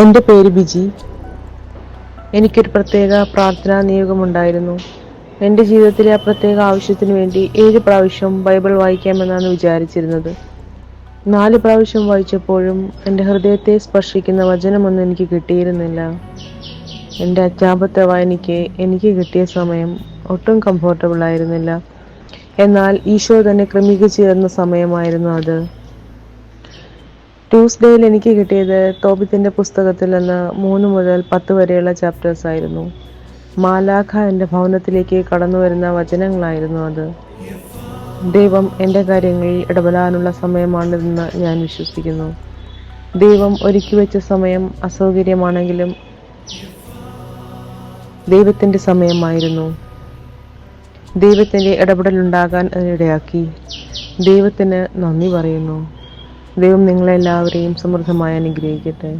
എൻ്റെ പേര് ബിജി. എനിക്കൊരു പ്രത്യേക പ്രാർത്ഥനാ നിയോഗമുണ്ടായിരുന്നു. എൻ്റെ ജീവിതത്തിലെ ആ പ്രത്യേക ആവശ്യത്തിനു വേണ്ടി 7 പ്രാവശ്യം ബൈബിൾ വായിക്കാമെന്നാണ് വിചാരിച്ചിരുന്നത്. 4 പ്രാവശ്യം വായിച്ചപ്പോഴും എൻ്റെ ഹൃദയത്തെ സ്പർശിക്കുന്ന വചനമൊന്നും എനിക്ക് കിട്ടിയിരുന്നില്ല. എൻ്റെ അജ്ഞാപത്തെ വായനയ്ക്ക് എനിക്ക് കിട്ടിയ സമയം ഒട്ടും കംഫർട്ടബിൾ ആയിരുന്നില്ല. എന്നാൽ ഈശോ തന്നെ ക്രമീകരിച്ചു തന്ന സമയമായിരുന്നു അത്. ട്യൂസ്ഡേയിൽ എനിക്ക് കിട്ടിയത് തോബിത്തിന്റെ പുസ്തകത്തിൽ നിന്ന് 3 മുതൽ 10 വരെയുള്ള ചാപ്റ്റേഴ്സ് ആയിരുന്നു. മാലാഖ എൻ്റെ ഭവനത്തിലേക്ക് കടന്നു വരുന്ന വചനങ്ങളായിരുന്നു അത്. ദൈവം എൻ്റെ കാര്യങ്ങളിൽ ഇടപെടാനുള്ള സമയമാണിതെന്ന് ഞാൻ വിശ്വസിക്കുന്നു. ദൈവം ഒരുക്കി വെച്ച സമയം അസൗകര്യമാണെങ്കിലും ദൈവത്തിൻ്റെ സമയമായിരുന്നു. ദൈവത്തിൻ്റെ ഇടപെടലുണ്ടാകാൻ അതിനിടയാക്കി. ദൈവത്തിന് നന്ദി പറയുന്നു. ദൈവം നിങ്ങളെല്ലാവരെയും സമൃദ്ധമായി അനുഗ്രഹിക്കട്ടെ.